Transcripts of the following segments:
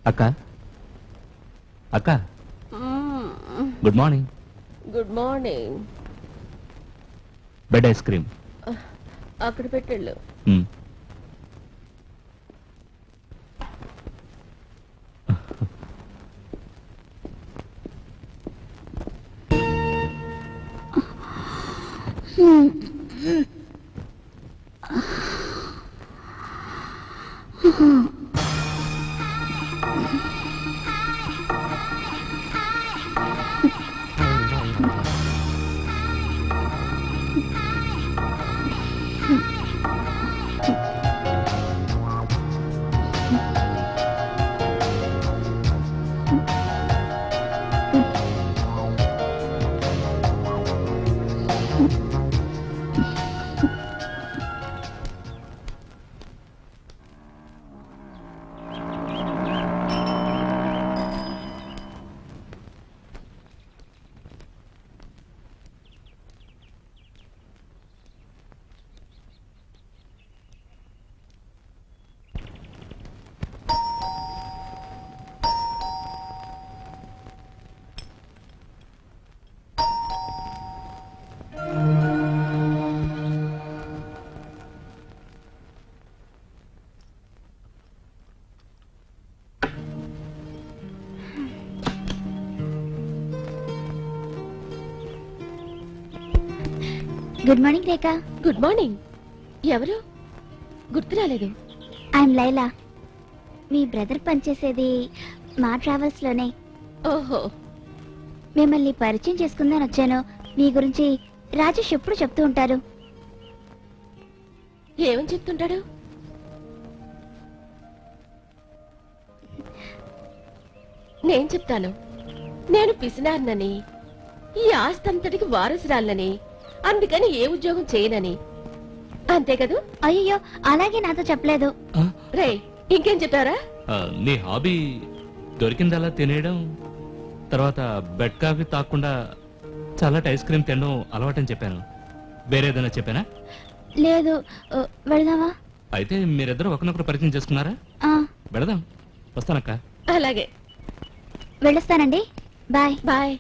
అక్క అక్క good morning. Good morning. Bed ice cream అక్కడ పెట్టెళ్ళు. Good morning Rekha. Good morning. ఎవరు? గుర్తు రాలేదు. ఐఎమ్ లైలా. మీ బ్రదర్ పనిచేసేది మా ట్రావెల్స్ లోనే. ఓహో. మిమ్మల్ని పరిచయం చేసుకుందని వచ్చాను. మీ గురించి రాజేష్ ఎప్పుడు చెప్తూ ఉంటారు. ఏమని చెప్తుంటాడు? నేను చెప్తాను. నేను పిసినారనని, ఈ ఆస్తంతటికి వారసురాలనని, అందుకని ఏ ఉద్యోగం చేయనని. అంతే కదూ? అయ్యో అలాగే నాతో చెప్పలేదు. రే ఇంకేం చెప్పారా? నీ హాబీ దొరికిందలా తినేయడం, తర్వాత బెడ్ కాఫీ తాకుండా చల్లటి ఐస్ క్రీమ్ తినడం అలవాటని చెప్పాను. వేరే ఏదైనా చెప్పానా? లేదు. వెళదామా? అయితే మీరిద్దరు ఒకరినొకరు పరిచయం చేసుకున్నారా? వెళదాం. వస్తానక్క. అలాగే. వెళ్ళొస్తానండి. బాయ్. బాయ్.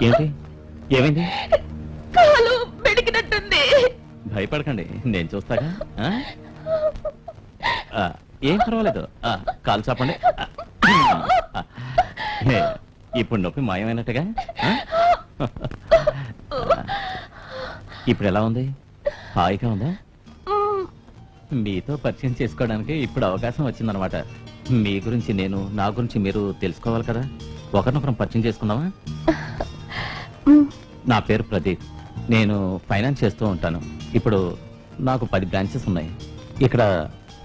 ఏంటి? ఏమైంది? కాలు బెడికినట్టుంది. భయపడకండి, నేను చూస్తాగా. ఏం పర్వాలేదు. కాలు చాపండి. ఇప్పుడు నొప్పి మాయమైనట్టుగా. ఇప్పుడు ఎలా ఉంది? హాయిగా ఉందా? మీతో పరిచయం చేసుకోవడానికి ఇప్పుడు అవకాశం వచ్చిందనమాట. మీ గురించి నేను, నా గురించి మీరు తెలుసుకోవాలి కదా. ఒకరినొకరం పరిచయం చేసుకుందామా? నా పేరు ప్రదీప్. నేను ఫైనాన్స్ చేస్తూ ఉంటాను. ఇప్పుడు నాకు 10 బ్రాంచెస్ ఉన్నాయి. ఇక్కడ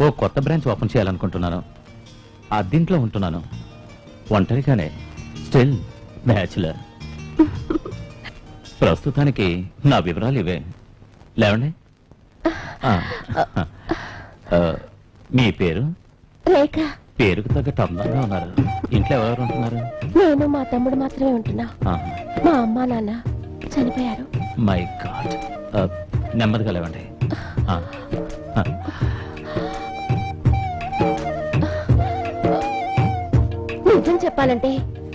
ఓ కొత్త బ్రాంచ్ ఓపెన్ చేయాలనుకుంటున్నాను. దీంట్లో ఉంటున్నాను. ఒంటరిగానే స్టిల్ బ్యాచులర్. ప్రస్తుతానికి నా వివరాలు ఇవే. లేవండి. ఆ, ఆ, మీ పేరు? రేఖ. పేరుకు తగ్గట్టు అందంగా ఉన్నారు. ఇంట్లో ఎవరెవరు ఉంటున్నారు? నేను మా తమ్ముడు మాత్రమే ఉంటున్నా. మా అమ్మా నాన్న చనిపోయారు. My God. నెమ్మదిగా లేవండి. ఆ, ఆ. నిజం చెప్పాలంటే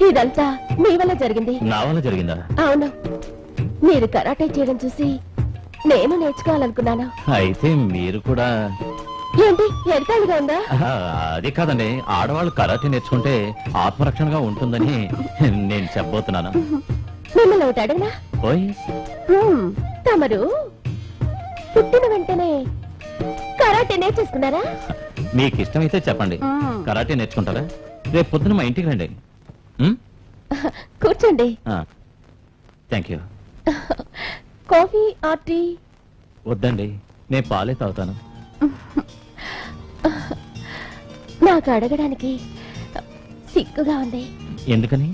ఇదంతా మీ వల్ల జరిగింది. నా వల్ల జరిగిందా? అవును, మీరు కరాటే చేయడం చూసి నేను నేర్చుకోవాలనుకున్నాను. అయితే మీరు కూడా? ఏంటి ఎడతాళిగా ఉందా? అది కాదండి, ఆడవాళ్ళు కరాటే నేర్చుకుంటే ఆత్మరక్షణగా ఉంటుందని నేను చెప్పబోతున్నాను. మిమ్మల్ని ఒకటి అడగనా? ఓయ్, తమరు పుట్టిన వెంటనే కరాటే నేర్చేసుకున్నారా? మీకు ఇష్టమైతే చెప్పండి, కరాటే నేర్చుకుంటారా? రేపు పొద్దున మా ఇంటికి రండి. కూర్చోండి. Thank you. Coffee or tea? వద్దండి, నేను పాలే తాగుతాను. నాకు అడగడానికి సిగ్గుగా ఉంది. ఎందుకని?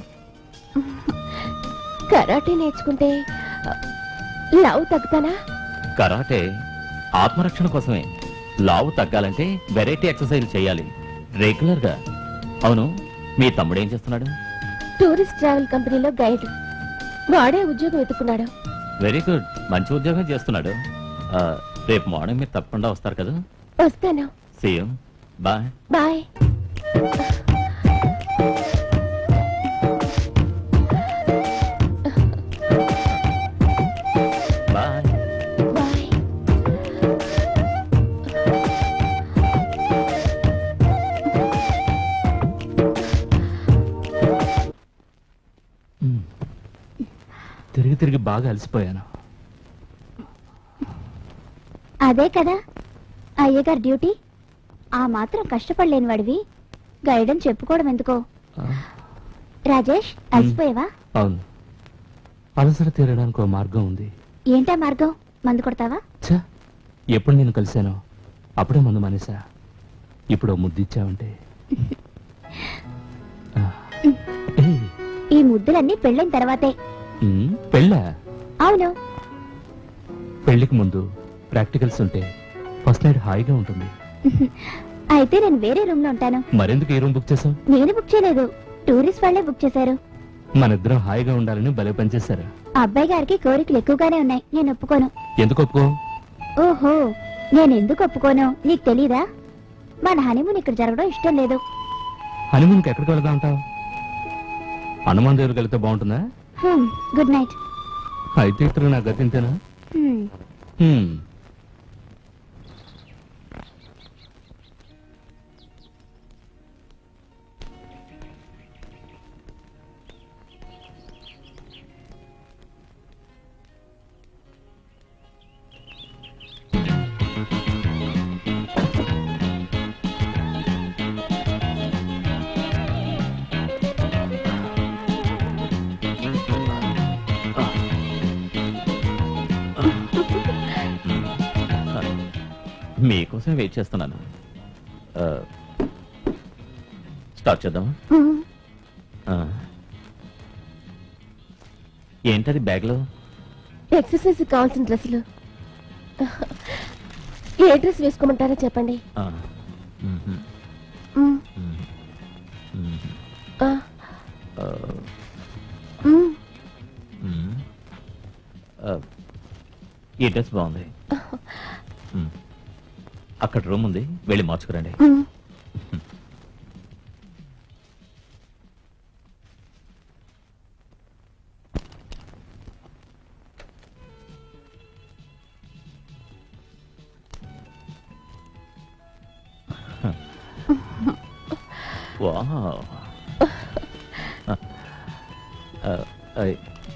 కరాటే నేర్చుకుంటే లవ్ తగ్గుతానా? కరాటే ఆత్మరక్షణ కోసమే. లావు తగ్గాలంటే వెరైటీ ఎక్సర్సైజ్ చేయాలి రెగ్యులర్ గా. అవును, మీ తమ్ముడు ఏం చేస్తున్నాడు? టూరిస్ట్ ట్రావెల్ కంపెనీలో గైడ్. వాడే ఉద్యోగం వెతుకున్నాడు. వెరీ గుడ్, మంచి ఉద్యోగం చేస్తున్నాడు. రేపు మార్నింగ్ మీరు తప్పకుండా వస్తారు కదా? వస్తాను. See you. Bye. Bye. Bye. Bye. తిరిగి తిరిగి బాగా అలసిపోయాను. అదే కదా అయ్యగారు డ్యూటీ. ఆ మాత్రం కష్టపడలేని వాడివి గైడెన్స్ చెప్పుకోవడం ఎందుకో. రాజేష్, అలసిపోయావా? అవును, అలసట తీరడానికి ఒక మార్గం ఉంది. ఏంటా మార్గం? మందు కొడతావా? ఛ, ఎప్పుడు నేను కలిశానో అప్పుడే మందు మానేసా. ఇప్పుడు ముద్దిచ్చావంటే. ఏయ్, ఈ ముద్దులన్నీ పెళ్ళైన తర్వాతే. పెళ్ళా? అవును. పెళ్లికి ముందు ప్రాక్టికల్స్ ఉంటే ఫస్ట్ నైట్ హాయిగా ఉంటుంది. అయితే నేను వేరే రూమ్ లో ఉంటాను. మరెందుకు ఈ రూమ్ బుక్ చేసావు? నేను బుక్ చేయలేదు, టూరిస్ట్ వాళ్ళే బుక్ చేశారు. మనిద్దరం హాయిగా ఉండాలని భలే పనిచేశారు. అబ్బాయి గారికి కోరికలు ఎక్కువగానే ఉన్నాయి. నేను ఒప్పుకోను. ఎందుకు ఒప్పుకో? ఓహో, నేను ఎందుకు ఒప్పుకోను నీకు తెలీదా? మన హనీమూన్ ఇక్కడ జరగడం ఇష్టం లేదు. హనీమూన్కి ఎక్కడికి వెళ్తా ఉంటావు? హనుమాన్ దగ్గరికి వెళ్తే బాగుంటుందా? Good night. అయితే ఇతరు నా గతి ఇంతేనా? మీకోసం వెయిట్ చేస్తున్నాను. స్టార్ట్ చేద్దామా? ఏంటది బ్యాగ్లో? ఎక్సర్సైజ్ కావాల్సిన డ్రెస్సులు. ఏ డ్రెస్ వేసుకోమంటారో చెప్పండి. ఈ డ్రెస్ బాగుంది. అక్కడ రూమ్ ఉంది, వెళ్ళి మార్చుకురండి.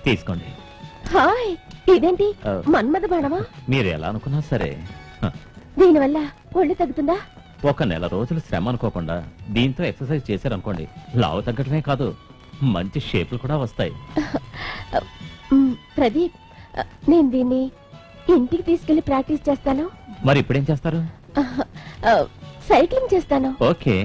తీసుకోండి. హాయ్, ఇదేంటి మన్మథ బాణమా? మీరు ఎలా అనుకున్నా సరే. దీనివల్ల ఒళ్ళు తగ్గుతుందా? ఒక నెల రోజులు శ్రమ అనుకోకుండా దీంతో ఎక్సర్సైజ్ చేశారనుకోండి, లావు తగ్గటమే కాదు మంచి షేపులు కూడా వస్తాయి. ప్రదీప్, నేను దీన్ని ఇంటికి తీసుకెళ్లి ప్రాక్టీస్ చేస్తాను. మరి ఇప్పుడేం చేస్తారు? సైక్లింగ్ చేస్తాను. ఓకే.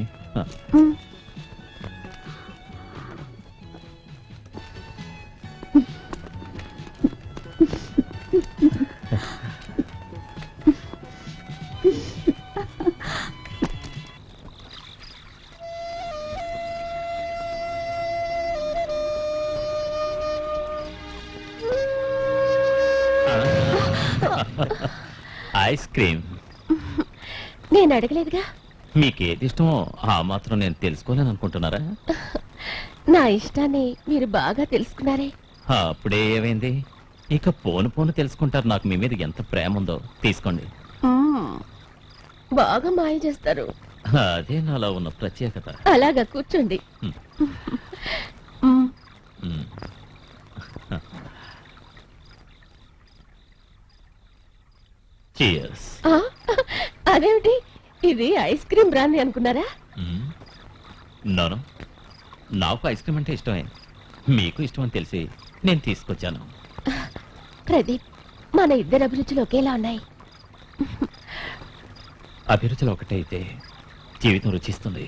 ఐస్ క్రీమ్ నేను అడగలేదుగా. మీకేది ఇష్టమో ఆ మాత్రం నేను తెలుసుకోలేను అనుకుంటున్నారా? నా ఇష్టాన్ని మీరు బాగా తెలుసుకున్నారే. అప్పుడే ఏమైంది? ఇక పోను పోను తెలుసుకుంటారు నాకు మీ మీద ఎంత ప్రేమ ఉందో. తీసుకోండి. బాగా మాయ చేస్తారు. అదే నాలో ఉన్న ప్రత్యేకత. అలాగా కూర్చోండి. చీయర్స్. అదేమిటి, ఇది ఐస్ క్రీమ్ బ్రాందీ అనుకున్నారా? నోను, నాకు ఐస్ క్రీమ్ అంటే ఇష్టమే. మీకు ఇష్టమని తెలిసి నేను తీసుకొచ్చాను. ప్రదీప్, మన ఇద్దరు అభిరుచులు ఒకేలా ఉన్నాయి. అభిరుచులు ఒకటే అయితే జీవితం రుచిస్తుంది.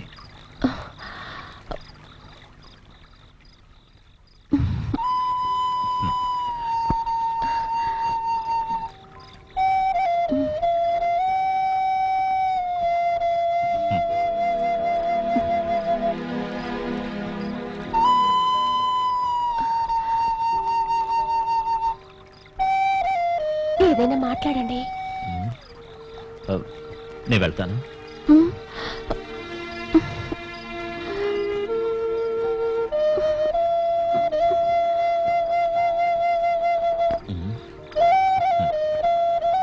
ఏదైనా మాట్లాడండి. నేను వెళ్తాను.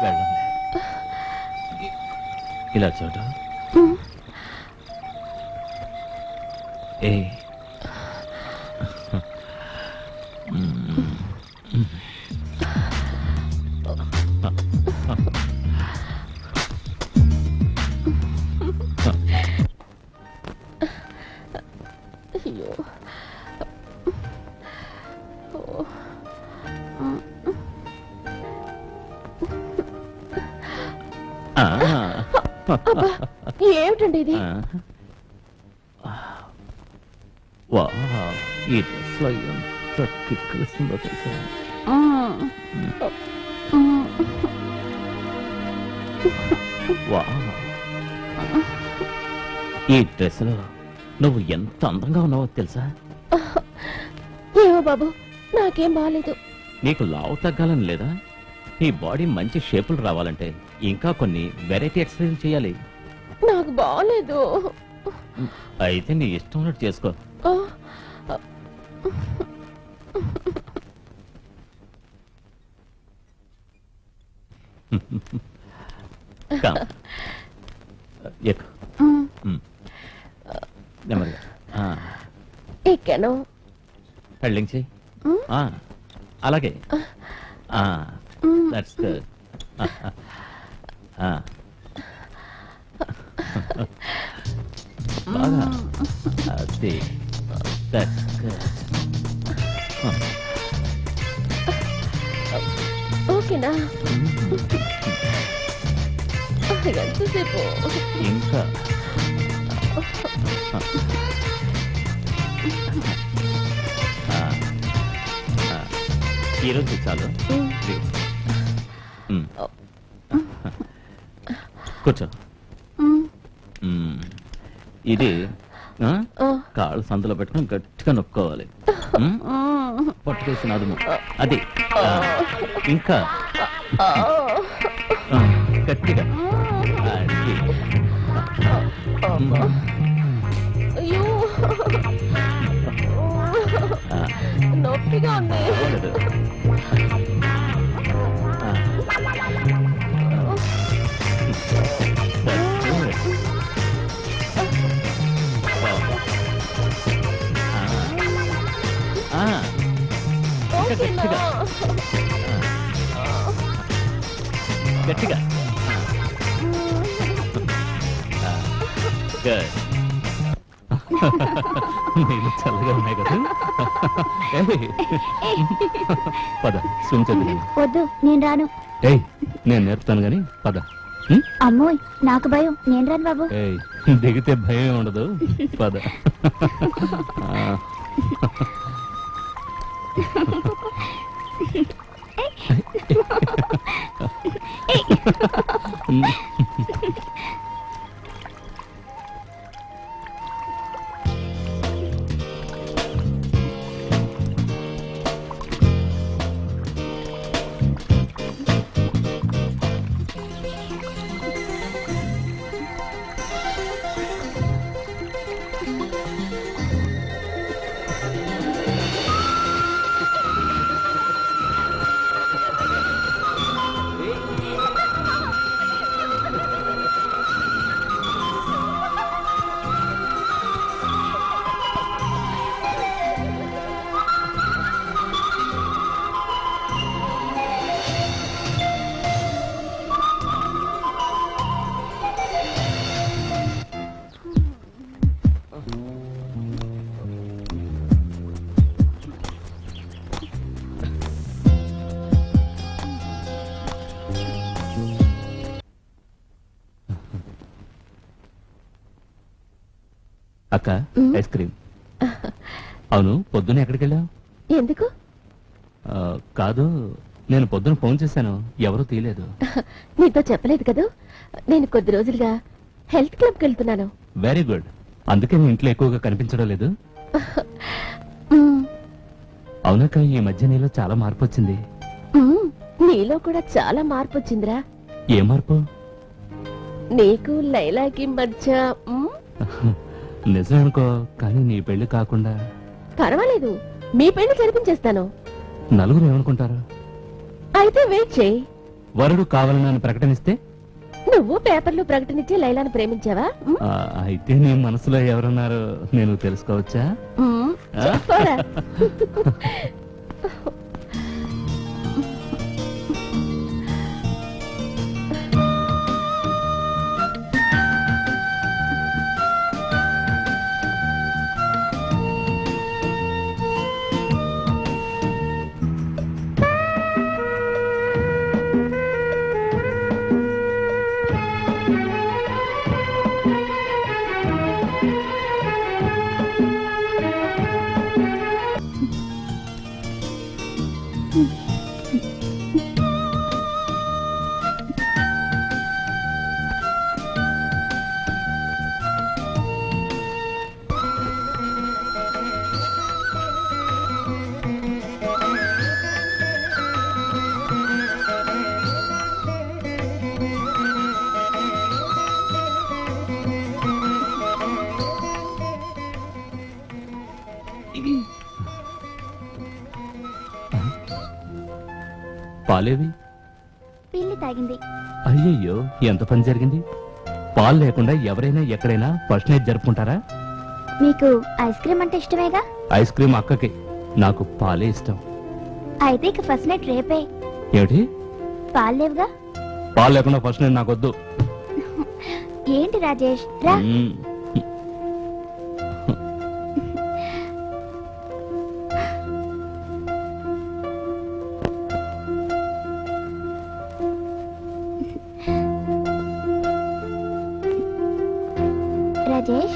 వెళ్ళండి. ఇలా చూడు. ఏ అయ్యో. ఏమిటండి ఇది? వా, ఈ డ్రెస్లో ఎంత కిక్కిస్తుందో తెలుసా? వా, ఈ డ్రెస్లో నువ్వు ఎంత అందంగా ఉన్నావో తెలుసా? ఏమో బాబు, నాకేం బాగాలేదు. నీకు లావు తగ్గాలని లేదా? నీ బాడీ మంచి షేపులు రావాలంటే ఇంకా కొన్ని వెరైటీ ఎక్సర్సైజ్ చేయాలి. నాకు బాగాలేదు. అయితే నీ ఇష్టం ఉన్నట్టు చేసుకో. ఎక్కు. నెమ్మదిగా ఎక్కాను. హెల్డింగ్ చెయ్యి. అలాగే. That's good. బాగా. అది దట్స్ గుడ్. ఓకేనా? ఎంతసేపు? ఇంకా ఈరోజు చాలు. కూర్చో. ఇది కాళ్ళు సందులో పెట్టుకుని గట్టిగా నొక్కోవాలి. పట్టుకేసి నడుము. అది ఇంకా గట్టిగా. అది. అయ్యో, నొప్పిగా ఉంది. గట్టిగా గట్టిగా. నీళ్ళు చల్లగా ఉన్నాయి కదా. పద సుంచదు. వద్దు, నేను రాను. ఏయ్, నేను నేర్పుతాను గాని పద. అమ్మోయ్, నాకు భయం, నేను రాను బాబు. ఏయ్, దిగితే భయం ఉండదు. పద. నాక ఐస్ క్రీమ్. అవును, పొద్దున్న ఎక్కడికి వెళ్ళావు? ఎందుకు? కాదు, నేను పొద్దున ఫోన్ చేశాను, ఎవరూ తీయలేదు. నీతో చెప్పలేదు కదూ, నేను కొద్ది రోజులుగా హెల్త్ క్లబ్కి వెళ్తున్నాను. Very good. అందుకే నీ ఇంట్లో ఎక్కువగా కనిపించడం లేదు. అవునక్క, ఈ మధ్య నీలో చాలా మార్పు వచ్చింది. నీలో కూడా చాలా మార్పు వచ్చిందిరా. ఏ మార్పు? నీకు లైలాకి మధ్య నిజం అనుకో, కానీ నీ పెళ్లి కాకుండా. పర్వాలేదు, మీ పెళ్లి జరిపించేస్తాను. నలుగురు ఏమనుకుంటారు? అయితే వెయిట్ చేయి. వరుడు కావాలని ప్రకటనిస్తే? నువ్వు పేపర్లో ప్రకటనిచ్చి లైలాను ప్రేమించావా? అయితే నీ మనసులో ఎవరున్నారో నేను తెలుసుకోవచ్చా? చెప్పరా? పాలేవి? పిల్లి తాగింది. అయ్యయ్యో, ఎంత పని జరిగింది. పాలు లేకుండా ఎవరైనా ఎక్కడైనా ఫస్ట్ నైట్ జరుపుకుంటారా? మీకు ఐస్ క్రీమ్ అంటే ఇష్టమేగా? ఐస్ క్రీమ్ అక్కకి, నాకు పాలే ఇష్టం. అయితే ఇక ఫస్ట్ నైట్ రేపే. ఏమిటి? పాలు లేవుగా? పాలు లేకుండా ఫస్ట్ నైట్ నాకొద్దు. ఏంటి రాజేష్, రా. రాజేష్,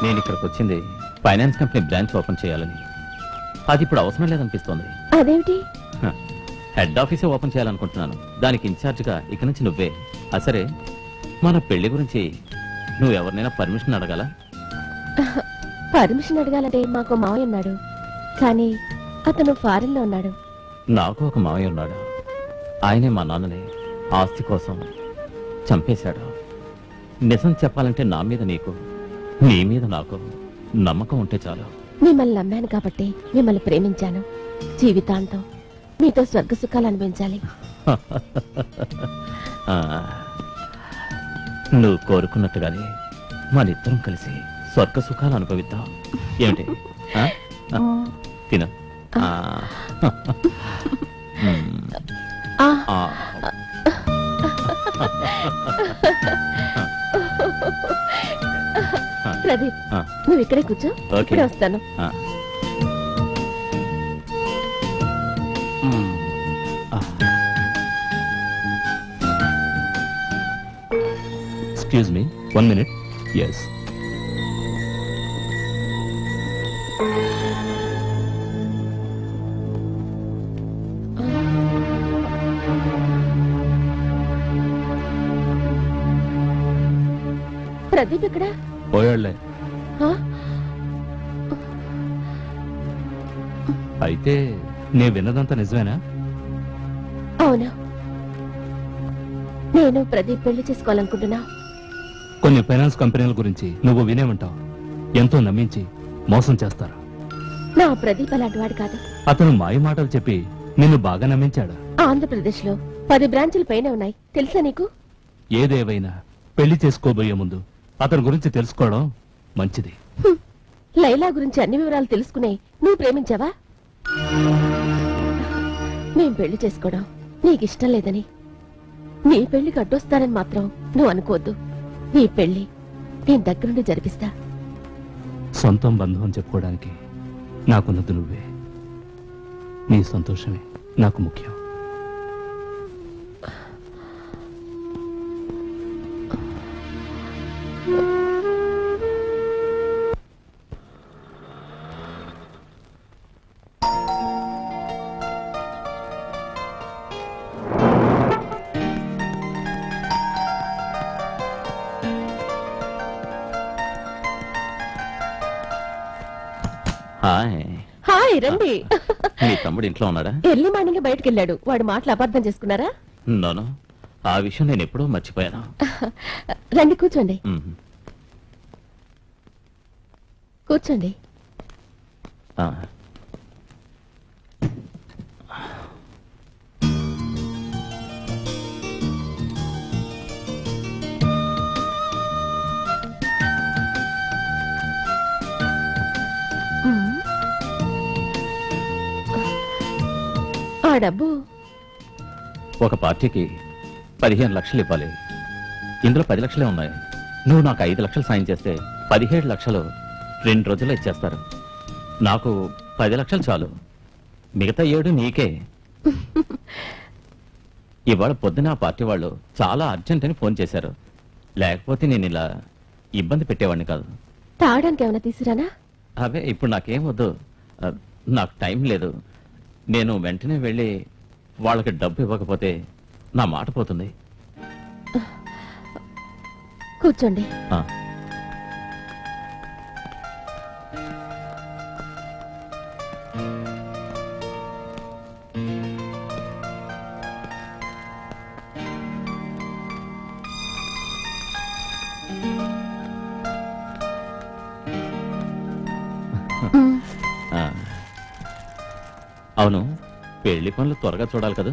నేను ఇక్కడికి వచ్చింది ఫైనాన్స్ కంపెనీ బ్రాంచ్ ఓపెన్ చేయాలని. అది ఇప్పుడు అవసరం లేదనిపిస్తోంది. అదేమిటి? హెడ్ ఆఫీసే ఓపెన్ చేయాలనుకుంటున్నాను. దానికి ఇన్ఛార్జ్గా ఇక నుంచి నువ్వే. సరే, మన పెళ్లి గురించి నువ్వు ఎవరినైనా పర్మిషన్ అడగాల? పర్మిషన్ అడగాలంటే మాకు మావయ్య ఉన్నాడు, కానీ అతను ఫారెన్ లో ఉన్నాడు. నాకు ఒక మావయ్య ఉన్నాడు. ఆయనే మా నాన్నని ఆస్తి కోసం చంపేశాడు. నిజం చెప్పాలంటే నా మీద నీకు, నీ మీద నాకు నమ్మకం ఉంటే చాలు. మిమ్మల్ని నమ్మాను కాబట్టి మిమ్మల్ని ప్రేమించాను. జీవితాంతం మీతో స్వర్గ సుఖాలు అనిపించాలి. నువ్వు కోరుకున్నట్టుగానే మనిద్దరం కలిసి స్వర్గ సుఖాలు అనుభవిద్దాం. ఏమిటి? తిన. ప్రదీప్, నువ్వు ఇక్కడే కూర్చో, ఇక్కడే వస్తాను. Excuse me, 1 minute. Yes. Pradeep ఇక్కడ పోయాళ్లే. అయితే నేను విన్నదంతా నిజమేనా? అవును, నేను ప్రదీప్ పెళ్లి చేసుకోవాలనుకుంటున్నా. కొన్ని ఫైనాన్స్ కంపెనీల గురించి నువ్వు వినే ఉంటావు. ఎంతో నమ్మించి మోసం చేస్తారు. నా ప్రదీప్ అలాంటి వాడు కాదు. అతను మాయ మాటలు చెప్పి నిన్ను బాగా నమ్మించాడు. ఆంధ్రప్రదేశ్ లో 10 బ్రాంచులు పైన ఉన్నాయి, తెలుసా నీకు? ఏదేవైనా పెళ్లి చేసుకోబోయే ముందు అతని గురించి తెలుసుకోవడం మంచిది. లైలా గురించి అన్ని వివరాలు తెలుసుకునే నువ్వు ప్రేమించావా? మేం పెళ్లి చేసుకోవడం నీకిష్టం లేదని, నీ పెళ్లికి అడ్డొస్తానని మాత్రం నువ్వు అనుకోవద్దు. నీ పెళ్లి నేను దగ్గరుండి జరిపిస్తా. సొంతం బంధువు అని చెప్పుకోవడానికి నాకున్నది నువ్వే. నీ సంతోషమే నాకు ముఖ్యం. హాయ్. హాయ్, రండి. మీ తమ్ముడు ఇంట్లో ఉన్నాడా? ఎర్లీ మార్నింగ్ బయటకు వెళ్ళాడు. వాడు మాటలు అబద్ధం చేసుకున్నారా? నోనో, ఆ విషయం నేను ఎప్పుడూ మర్చిపోయాను. రండి, కూర్చోండి. మ్మ్. కూర్చోండి. ఆ. ఆ డబ్బు ఒక పార్టీకి 15 లక్షలు ఇవ్వాలి. ఇందులో 10 లక్షలే ఉన్నాయి. నువ్వు నాకు 5 లక్షలు సాయం చేస్తే 17 లక్షలు 2 రోజుల్లో ఇచ్చేస్తారు. నాకు 10 లక్షలు చాలు, మిగతా 7 నీకే. ఇవాళ పొద్దున ఆ పార్టీ వాళ్ళు చాలా అర్జెంట్ అని ఫోన్ చేశారు. లేకపోతే నేను ఇలా ఇబ్బంది పెట్టేవాడిని కాదు. తాగడానికి ఏమైనా తీసుకురానా? అవే ఇప్పుడు నాకేం వద్దు. నాకు టైం లేదు. నేను వెంటనే వెళ్ళి వాళ్ళకి డబ్బు ఇవ్వకపోతే నా మాట పోతుంది. కూర్చోండి. ఆ. ఆ. అవును, పెళ్లి పనులు త్వరగా చూడాలి కదా.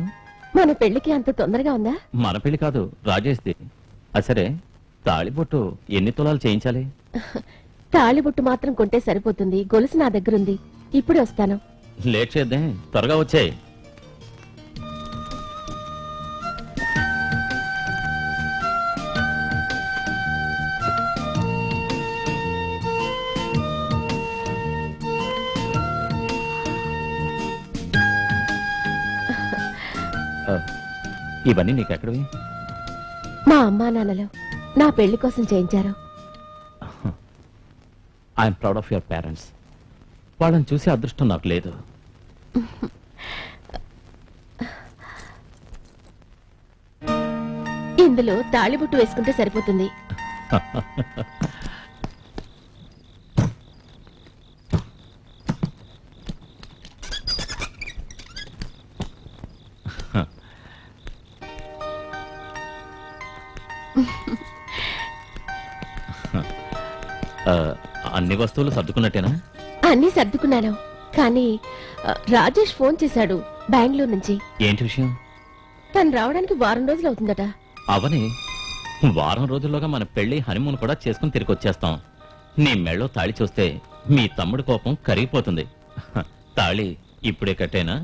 మన పెళ్లికి అంత తొందరగా ఉందా? మన పెళ్లి కాదు, రాజేష్ది. సరే, తాళిబొట్టు ఎన్ని తులాలు చేయించాలి? తాళిబొట్టు మాత్రం కొంటే సరిపోతుంది. గొలుసు నా దగ్గరుంది. ఇప్పుడే వస్తాను. లేట్ చేద్దాం, త్వరగా వచ్చాయి. ఇవన్నీ నీకెక్కడివి? మా అమ్మా నాన్నలు నా పెళ్లి కోసం చేయించారు. I'm proud of your parents. వాళ్ళని చూసే అదృష్టం నాకు లేదు. ఇందులో తాళిబొట్టు వేసుకుంటే సరిపోతుంది. అన్ని వస్తువులు సర్దుకున్నట్టేనా? అన్నీ సర్దుకున్నాను. కానీ రాజేష్ ఫోన్ చేశాడు బెంగళూరు నుంచి. ఏంటి విషయం? తను రావడానికి వారం రోజులు అవుతుందట. అవని, వారం రోజుల్లోగా మన పెళ్లి హనీమూన్ కూడా చేసుకుని తిరిగి వచ్చేస్తాం. నీ మెళ్ళో తాళి చూస్తే మీ తమ్ముడి కోపం కరిగిపోతుంది. తాళి ఇప్పుడే కట్టేనా?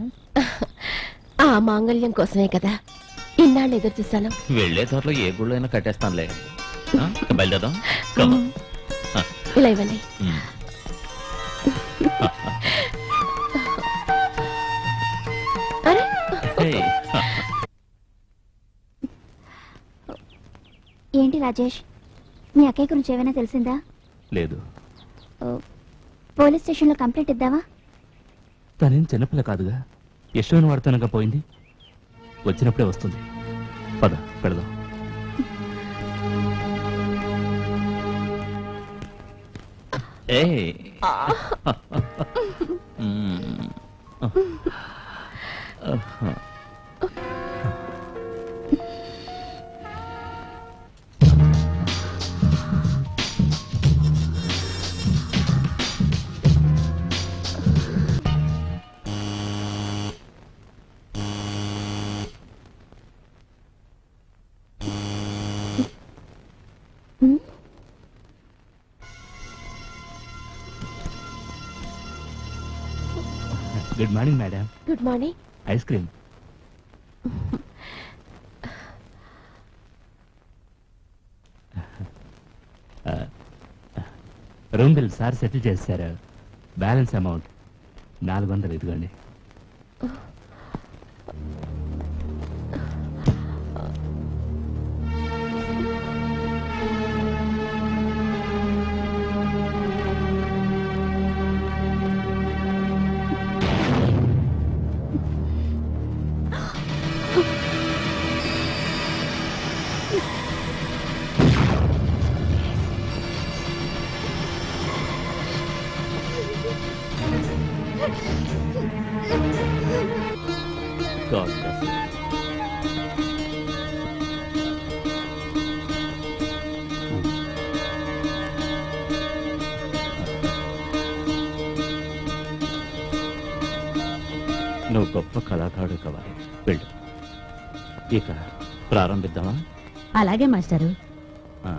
ఆ మాంగళ్యం కోసమే కదా ఇన్నాళ్ళు ఎదురు చూశాను. వెళ్లే తోటలో ఏ గుళ్ళో అయినా కట్టేస్తానులే. బయలుదేరదాం. Come on. ఇలా ఇవ్వండి. అరే, Hey. ఏంటి రాజేష్, మీ అక్కయ్య గురించి ఏమైనా తెలిసిందా? లేదు. పోలీస్ స్టేషన్లో కంప్లైంట్ ఇద్దావా? తనేం చిన్నపిల్ల కాదుగా. యశ్వని వాడుతానగా పోయింది. వచ్చినప్పుడే వస్తుంది. పద పెడదాం. Hey. Good morning madam. Good morning. Ice cream. Room bill sir settle చేశారు. బ్యాలెన్స్ అమౌంట్ 400 ఇదిగోండి. God bless you. నువ్వు గొప్ప కళాకారుడు కావాలి. వెళ్ళు. ఇక ప్రారంభిద్దామా? అలాగే మాస్టారు. ఆ.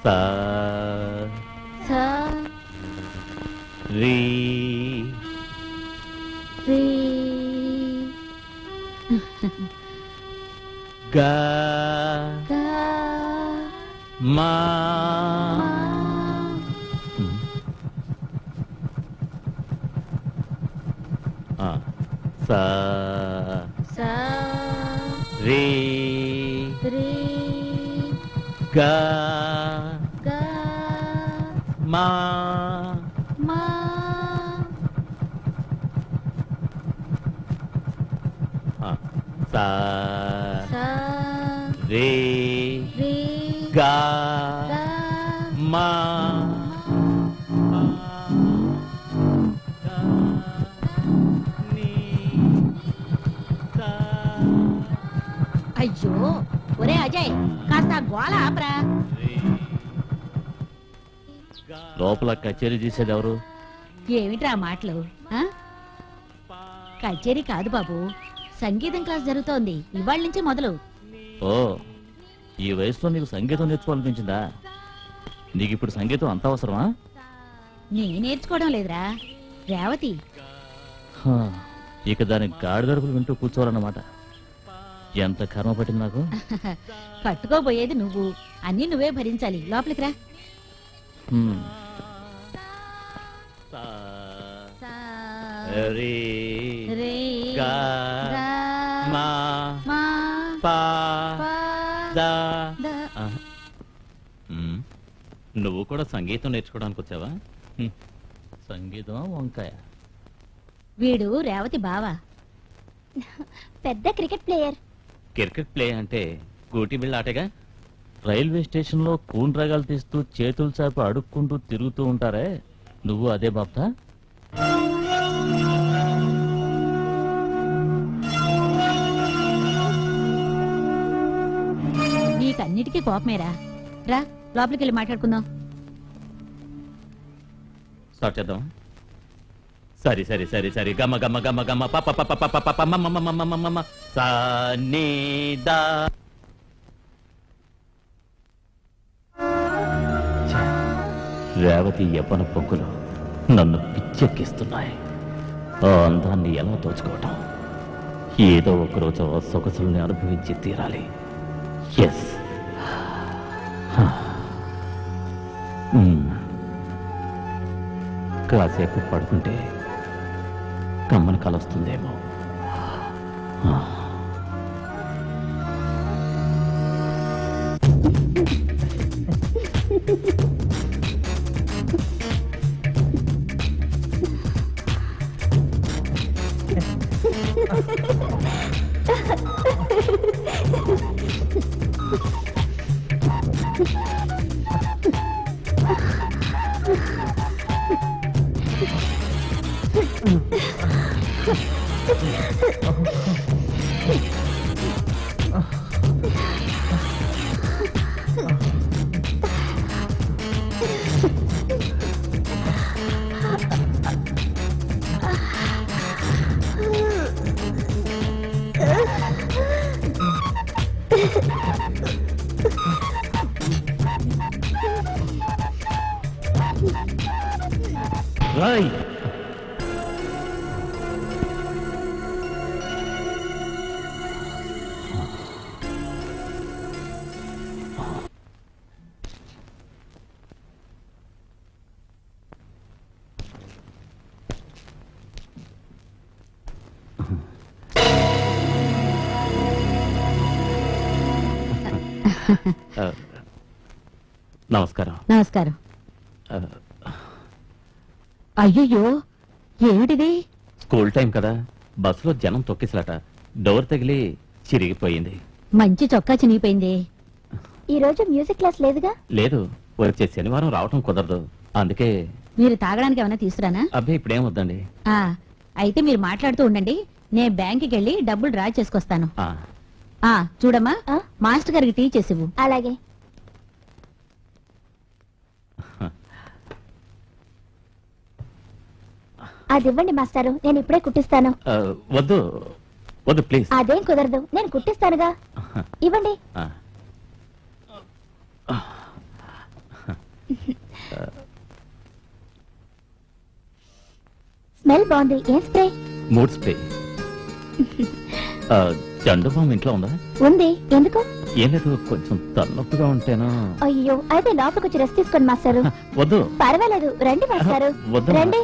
సా సా రీ రీ గా గా మా ఆ. సా సా రీ రీ గా గా మా మా ఆ. సా సా రీ రీ గా గా మా పా గా నీ సా అయ్యో ఒరే అజయ్, కాస్త గోళ ఆపరా. లోపల కచేరీ చేసేది ఎవరు? ఏమిట్రా మాటలు? ఆ? కచేరీ కాదు బాబు, సంగీతం క్లాస్ జరుగుతోంది. ఇవాళ నుంచి మొదలు. ఓ, ఈ వయసులో నీకు సంగీతం నేర్చుకోవాలనిపించిందా? నీకు ఇప్పుడు సంగీతం అంత అవసరమా? నేను నేర్చుకోవడం లేదురా, రేవతి. హా, ఇక దాని గాడిదరుపులు వింటూ కూర్చోవాలన్నమాట. ఎంత కర్మ పట్టింది నాకు. కట్టుకోబోయేది నువ్వు, అన్నీ నువ్వే భరించాలి. లోపలికి రా. హ్మ్. సా, రీ రే, గా గా, మా మా, పా పా, దా ద. ఆ. హ్మ్. నువ్వు కూడా సంగీతం నేర్చుకోవడానికి వచ్చావా? హ్మ్. సంగీతం వంకాయ. వీడు రేవతి బావ. పెద్ద క్రికెట్ ప్లేయర్. క్రికెట్ ప్లే అంటే గూటి బిళ్ళ ఆటగా? రైల్వే స్టేషన్ లో కూన్ రగాలు తీస్తూ చేతులు చాపి అడుక్కుంటూ తిరుగుతూ ఉంటారే, నువ్వు అదే బాప్తా? నీకన్నిటికీ కోపమేరా. రా లోపలికి వెళ్ళి మాట్లాడుకుందాం. స్టార్ట్ చేద్దాం. సరి సరి సరి సరి గమ గమ గమ గమ పప పప పప పప మమ మమ మమ మమ సా నీ దా. రేవతి యవ్వన పొక్కులు నన్ను పిచ్చెక్కిస్తున్నాయి. ఆ అందాన్ని ఎలా దోచుకోవటం? ఏదో ఒకరోజు ఆ సొగసుల్ని అనుభవించి తీరాలి. ఎస్. కాసేపు పడుకుంటే కమ్మని కలొస్తుందేమో. రాయ్. నమస్కారం. నమస్కారం. అయ్యయ్యో, ఏమిటిది? స్కూల్ టైం కదా, బస్సులో జనం తొక్కిసలట, డోర్ తగిలి చిరిగిపోయింది. మంచి చొక్కా చినిగిపోయింది. ఈ రోజు మ్యూజిక్ క్లాస్ లేదుగా? లేదు, వచ్చే శనివారం రావటం కుదరదు, అందుకే. మీరు తాగడానికి ఏమైనా తీసుకురానా? అబ్బే ఇప్పుడేం వద్దండి. ఆ, అయితే మీరు మాట్లాడుతూ ఉండండి, నేను బ్యాంకుకి వెళ్ళి డబ్బులు డ్రా చేసుకొస్తాను. చూడమ్మా, మాస్టర్ గారికి టీ చేసివు. అలాగే. అది ఇవ్వండి మాస్టారు, నేను ఇప్పుడే కుట్టిస్తాను. వద్దు వద్దు ప్లీజ్. అదేం కుదరదు, నేను కుట్టిస్తానుగా. ఇవ్వండి. స్మెల్ బాగుంది. ఏం spray? Mood spray. Zandu balm ఇంట్లో ఉందా? ఉంది. ఎందుకు? ఏం లేదు, కొంచెం తలనొప్పిగా ఉంటేనా. అయ్యో, అయితే లోపలికి వచ్చి రెస్ట్ తీసుకోండి మాస్టారు. వద్దు. పర్వాలేదు, రండి మాస్టారు. వద్దు రండి.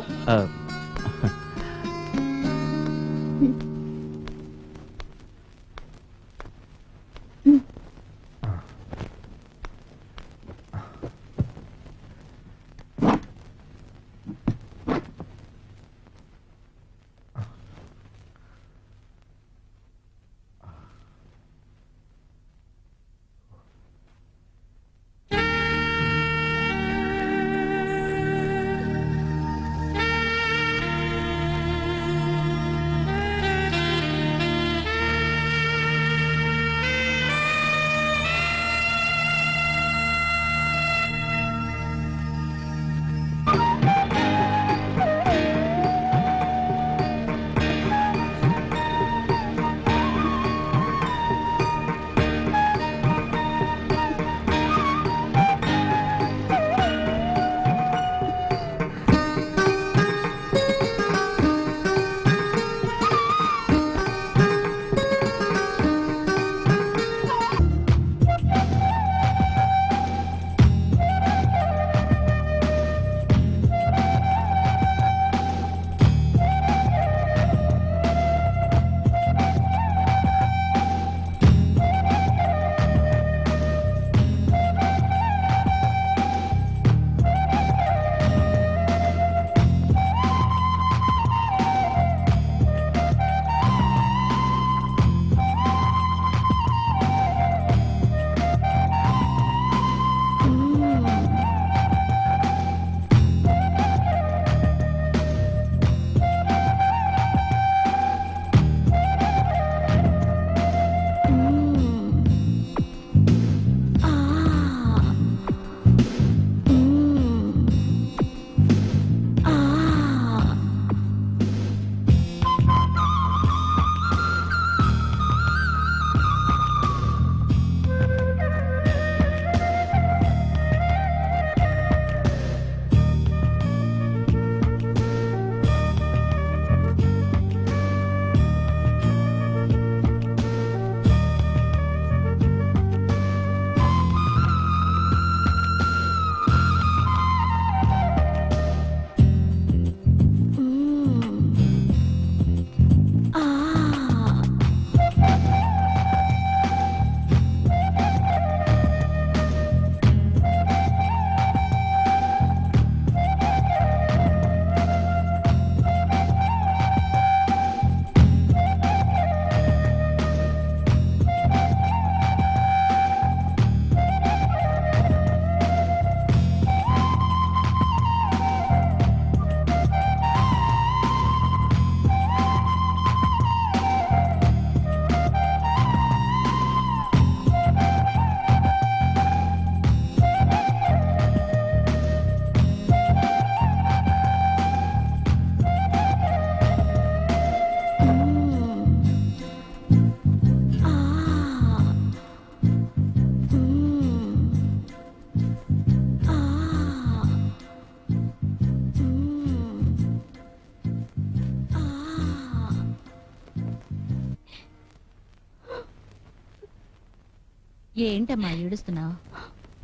ఏంటమ్మా ఏడుస్తున్నావు?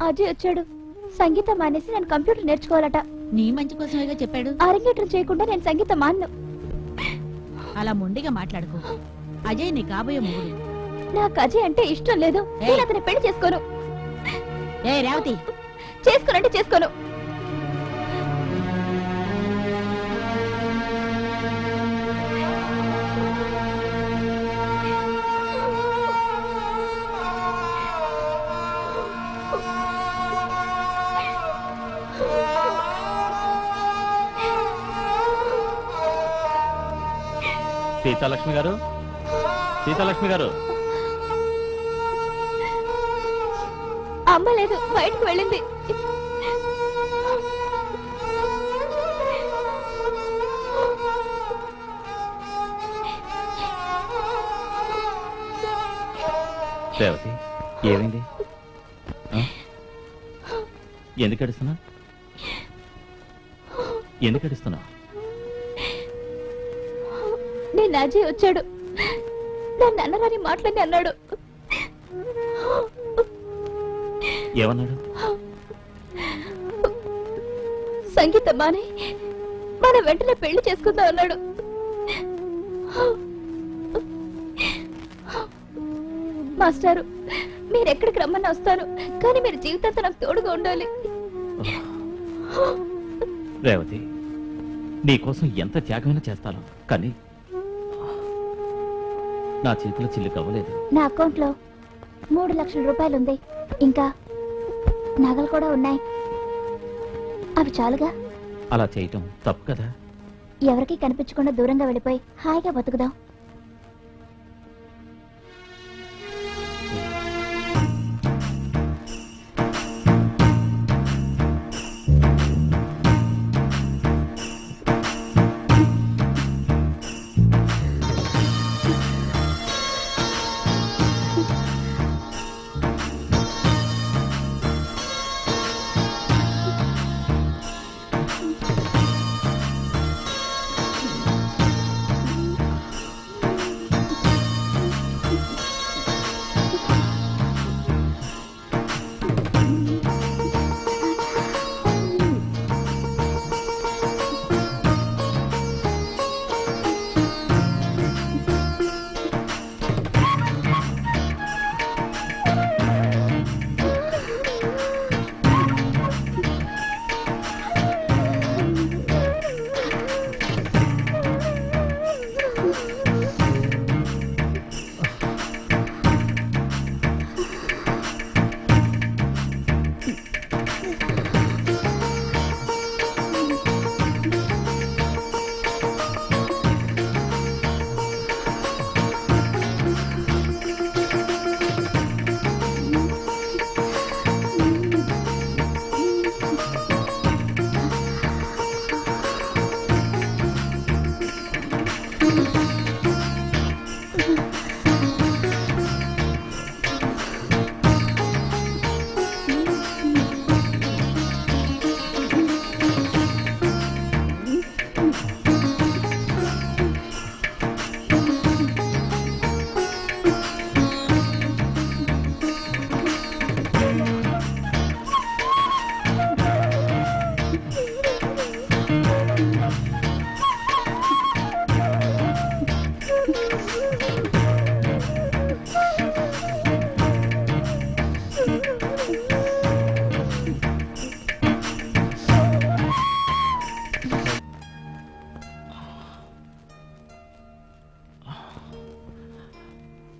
అజయ్ వచ్చాడు. సంగీతం మానేసి నేను కంప్యూటర్ నేర్చుకోవాలట. నీ మంచి కోసమేగా చెప్పాడు. అరంగేట్రం చేయకుండా నేను సంగీతం మాన్ను. అలా మొండిగా మాట్లాడుకో. అజయ్ నీ కాబోయే మొగుడు. నాకు అజయ్ అంటే ఇష్టం లేదు. నేను అతని పెళ్లి చేసుకోను. ఏ రేవతి, చేసుకోనంటే చేసుకోను. సీతాలక్ష్మి గారు, సీతాలక్ష్మి గారు. అమ్మ లేదు, బయటకు వెళ్ళింది. రేవతి, ఏమైంది? ఎందుకు ఏడుస్తున్నా? ఎందుకు ఏడుస్తున్నా? నేను అజయ్ వచ్చాడు. నన్ను అన్నరాని మాటలని అన్నాడు. ఏమన్నాడు? సంగీతం మానే మనం వెంటనే పెళ్లి చేసుకుందాం అన్నాడు. మాస్టారు, మీరు ఎక్కడికి రమ్మని వస్తాను, కానీ మీరు జీవితంతో నాకు తోడుగా ఉండాలి. రేవతి, నీకోసం ఎంత త్యాగమైనా చేస్తాను, కానీ నా చేతిలో చిల్లు కవ్వలేదు. నా అకౌంట్ లో 3 లక్షల రూపాయలు ఉంది. ఇంకా నగలు కూడా ఉన్నాయి. అవి చాలుగా. అలా చేయటం తప్పు కదా. ఎవరికీ కనిపించకుండా దూరంగా వెళ్ళిపోయి హాయిగా బతుకుదాం.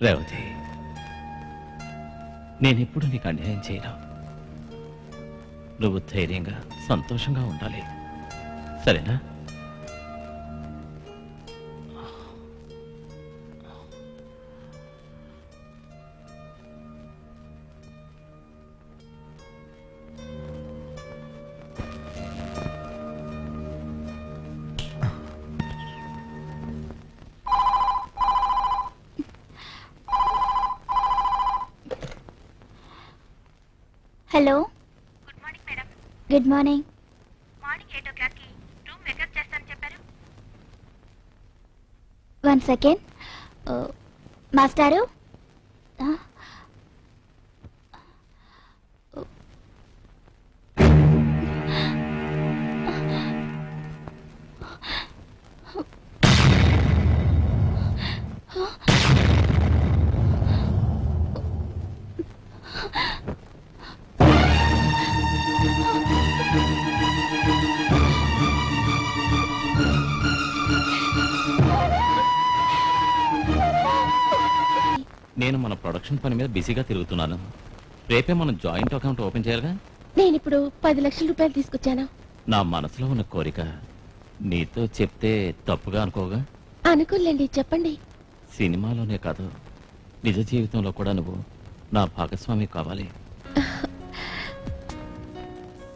రేవతి, నేనెప్పుడు నీకు అన్యాయం చేయను. నువ్వు ధైర్యంగా సంతోషంగా ఉండాలి, సరేనా? Hello, good morning madam. Good morning. Morning 8 o'clockకి రూమ్ మేకప్ చేస్తానని చెప్పారు. 1 సెకండ్. మాస్టారు, నేను మన ప్రొడక్షన్ పని మీద బిజీగా తిరుగుతున్నాను. రేపే మనం జాయింట్ అకౌంట్ ఓపెన్ చేయాలిగా. నేనిప్పుడు 10 లక్షల రూపాయలు తీసుకొచ్చాను. నా మనసులో ఉన్న కోరిక నీతో చెప్తే తప్పుగా అనుకోగా? అనుకోలేండి, చెప్పండి. సినిమాలోనే కాదు, నిజ జీవితంలో కూడా నువ్వు నా భాగస్వామి కావాలి.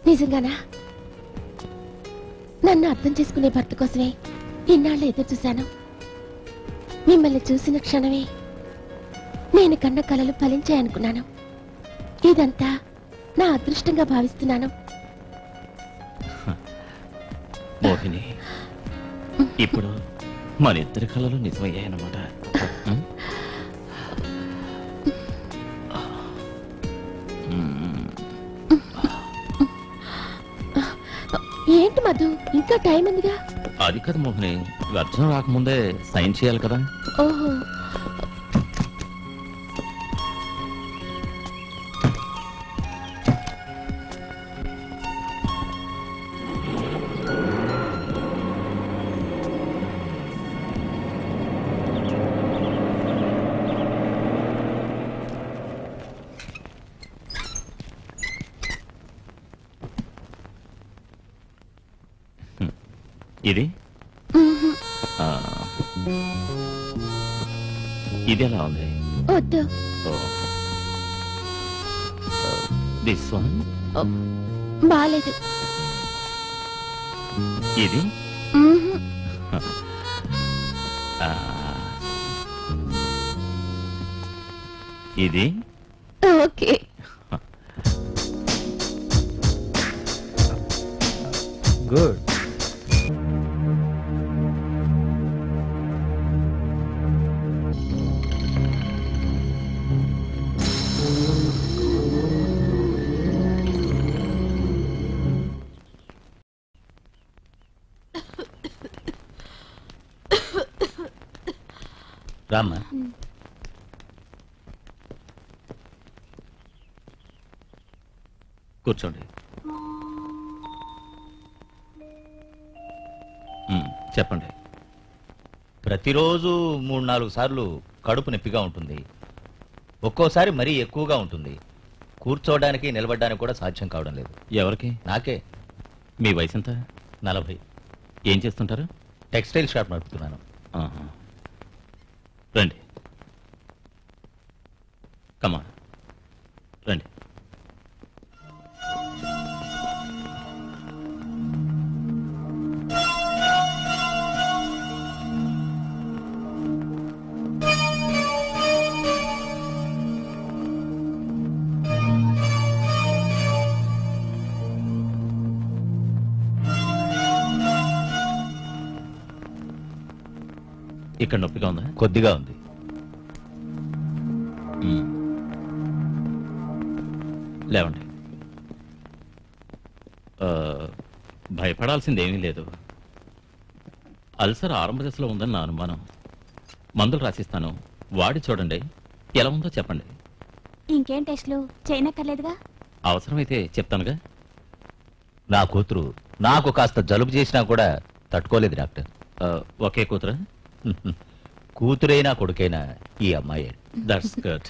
నిజంగానా? నన్ను అర్థం చేసుకునే భర్త కోసమే ఇన్నాళ్ళు ఎదురు చూశాను. మిమ్మల్ని చూసిన క్షణమే నేను కన్న కలలు ఫలించాయనుకున్నాను. ఇదంతా నా అదృష్టంగా భావిస్తున్నాను. మోహిని, ఇప్పుడు మన ఇద్దరి కళలు నిజమయ్యాయన్నమాట. ఏంటి మధు, ఇంకా టైం ఉందిగా? అది కదా మోహిని, వర్షం రాకముందే సైన్ చేయాలి కదా. ఓహో, ఇది ఇది ఎలా ఉంది? వద్దు. దిస్ వన్ బాలేదు. ఇది ఇది ఓకే. గుడ్. రామ్మా. కూర్చోండి. చెప్పండి. ప్రతిరోజు 3-4 సార్లు కడుపు నొప్పిగా ఉంటుంది. ఒక్కోసారి మరీ ఎక్కువగా ఉంటుంది. కూర్చోవడానికి నిలబడడానికి కూడా సాధ్యం కావడం లేదు. ఎవరికి? నాకే. మీ వయసు ఎంత? 40. ఏం చేస్తుంటారు? టెక్స్టైల్ షాప్ నడుపుతున్నాను. రండి, కమా రండి. ఇక్కడ నొప్పిగా ఉందా? కొద్దిగా ఉంది. లేవండి. భయపడాల్సిందేమీ లేదు. అల్సర్ ఆరంభ దశలో ఉందని నా అనుమానం. మందులు రాసిస్తాను, వాడి చూడండి. ఎలా ఉందో చెప్పండి. ఇంకేం టెస్ట్లు చేయనక్కర్లేదుగా? అవసరమైతే చెప్తానుగా. నా కూతురు నాకు కాస్త జలుబు చేసినా కూడా తట్టుకోలేదు డాక్టర్. ఒకే కూతురా? కూతురైనా కొడుకైనా ఈ అమ్మాయే. That's good.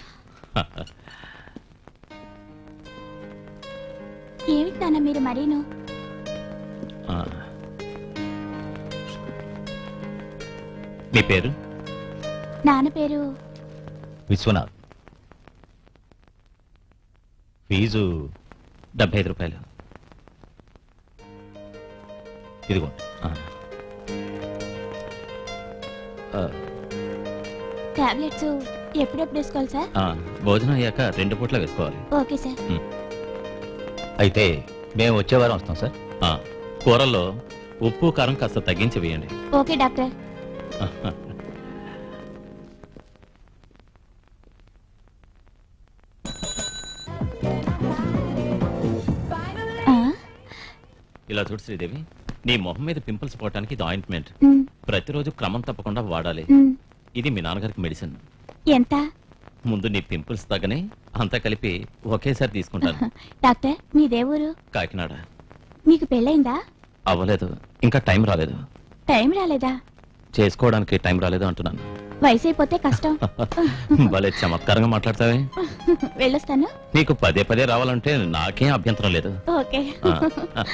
ఏమిటి నాన్న మీరు మరీను? మీ పేరు? నాన్న పేరు విశ్వనాథ్. ఫీజు 75 రూపాయలు. ఇదిగోండి. టాబ్లెట్స్ ఎప్పుడెప్పుడు వేసుకోవాలి సార్? భోజనం అయ్యాక 2 పూట్ల వేసుకోవాలి. Okay sir. అయితే మేము వచ్చే వారం వస్తాం సార్. కూరల్లో ఉప్పు కారం కాస్త తగ్గించి వేయండి. Okay doctor. ఇలా చూడు శ్రీదేవి, నీ మొహం మీద పింపుల్స్ పోవటానికి ఇది ఆయింట్మెంట్. ప్రతిరోజు క్రమం తప్పకుండా వాడాలి. ఇది మీ నాన్నగారికి మెడిసిన్. ఎంత? ముందు నీ పింపుల్స్ తగ్గనే అంతా కలిపి ఒకేసారి తీసుకుంటాను. డాక్టర్ మీదేవూరు? కాకినాడ. మీకు పెళ్ళైందా? అవ్వలేదు, ఇంకా టైం రాలేదు. టైం రాలేదా? చేసుకోవడానికి టైం రాలేదు అంటున్నాను. వయసు అయిపోతే కష్టం. భలే చమత్కారంగా మాట్లాడతావే. వెళ్ళొస్తాను. నీకు పదే పదే రావాలంటే నాకేం అభ్యంతరం లేదు. ఓకే. ఆ.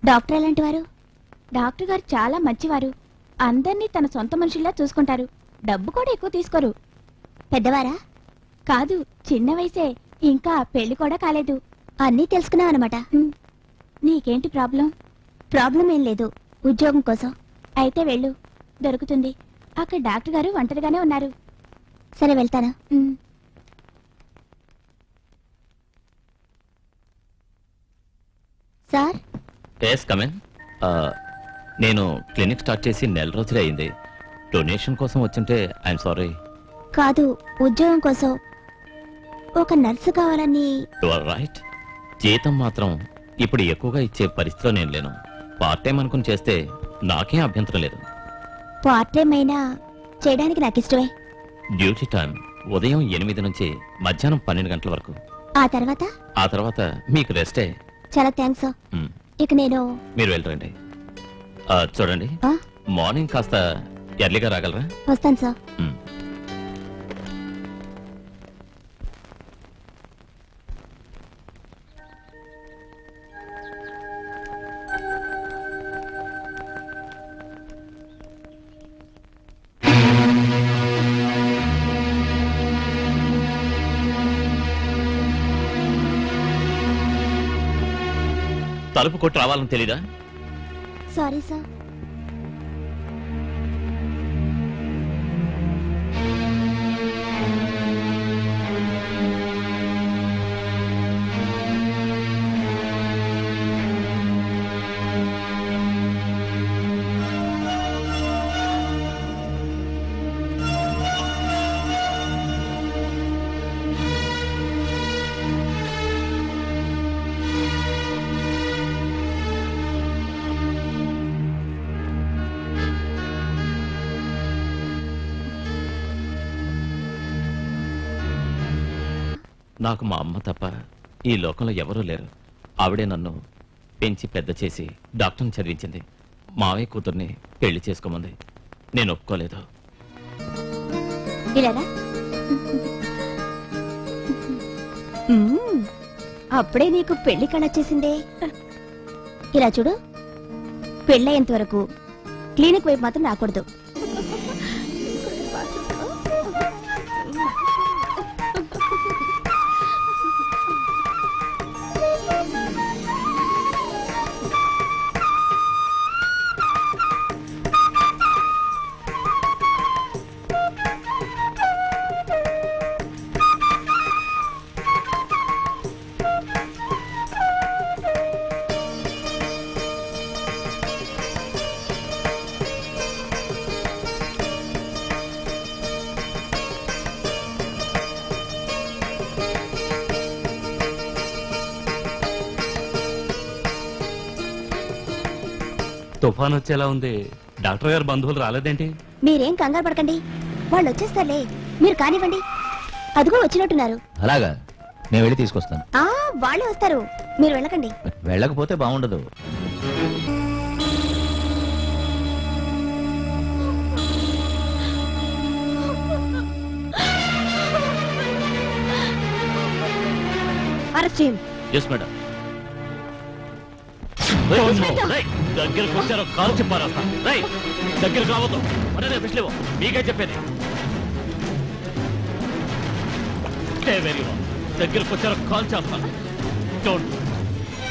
డాక్టర్ ఎలాంటి వారు? డాక్టర్ గారు చాలా మంచివారు. అందర్నీ తన సొంత మనుషుల్లా చూసుకుంటారు. డబ్బు కూడా ఎక్కువ తీసుకోరు. పెద్దవారా? కాదు, చిన్న వయసే. ఇంకా పెళ్లి కూడా కాలేదు. అన్నీ తెలుసుకున్నావు అనమాట. నీకేంటి ప్రాబ్లం? ప్రాబ్లం ఏం లేదు, ఉద్యోగం కోసం. అయితే వెళ్ళు, దొరుకుతుంది. అక్కడ డాక్టర్ గారు ఒంటరిగానే ఉన్నారు. సరే, వెళ్తాను. సార్, నేను క్లినిక్ స్టార్ట్ చేసి నెల రోజులే అయింది. డొనేషన్ కోసం వచ్చుంటే ఐఎమ్ సారీ. కాదు, ఉద్యోగం కోసం. ఒక నర్సు కావాలని. You are right. జీతం మాత్రం ఇప్పుడు ఎక్కువగా ఇచ్చే పరిస్థితిలో నేను లేను. పార్ట్ టైం అనుకుని చేస్తే నాకేం అభ్యంతరం లేదు. పార్ట్ టైం అయినా చేయడానికి నాకు ఇష్టమే. డ్యూటీ టైం ఉదయం 8 నుంచి మధ్యాహ్నం 12 గంటల వరకు. ఆ తర్వాత మీకు రెస్టే. చాలా థ్యాంక్స్. మ్, ఇక నేను. మీరు వెళ్ళరండి. చూడండి, ఆ, మార్నింగ్ కాస్త ఎర్లీగా రాగలరా? వస్తాను సార్. మ్. తలుపు కొట్టి రావాలని తెలీదా? Sorry sir. నాకు మా అమ్మ తప్ప ఈ లోకంలో ఎవరూ లేరు. ఆవిడే నన్ను పెంచి పెద్ద చేసి డాక్టర్ని చదివించింది. మావయ్య కూతుర్ని పెళ్లి చేసుకోమంది. నేను ఒప్పుకోలేదు. అప్పుడే నీకు పెళ్లి కళొచ్చేసిందే. ఇలా చూడు, పెళ్ళయ్యేంత వరకు క్లినిక్ వైపు మాత్రం రాకూడదు. తుఫాన్ వచ్చేలా ఉంది. డాక్టర్ గారు బంధువులు రాలేదేంటి? మీరేం కంగారు పడకండి, వాళ్ళు వచ్చేస్తారులే. మీరు కానివ్వండి, అదిగో వచ్చినట్టున్నారు. అలాగా, నేను వెళ్ళి తీసుకొస్తాను. వాళ్ళే వస్తారు, మీరు వెళ్ళకండి. వెళ్ళకపోతే బాగుండదు. అరెస్ట్ చేయండి. Yes madam. దగ్గరకు వచ్చారో కాల్ చెప్పారా? దగ్గర కావద్దు. అరే పిచ్చలేవు, మీకే చెప్పేది. దగ్గరకు వచ్చారో కాల్ చేస్తాను.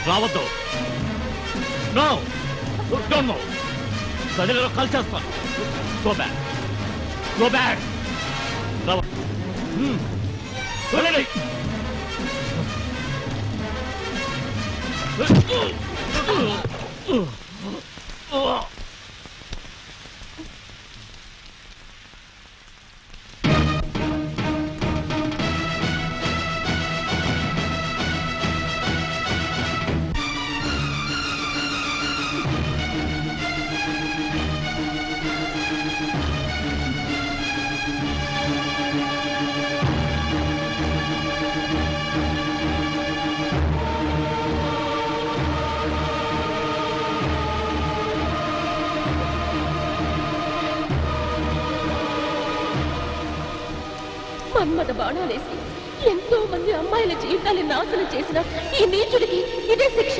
రావద్దు. No don't no. దగ్గర కాల్ చేస్తాను. Go back, go back. వెళ్ళండి. మన్మథ బాణాలేసి ఎంతో మంది అమ్మాయిల జీవితాన్ని నాశనం చేసిన ఈ నీచుడికి ఇదే శిక్ష,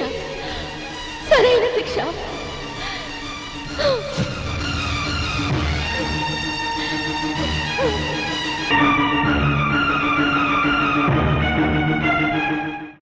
సరైన శిక్ష.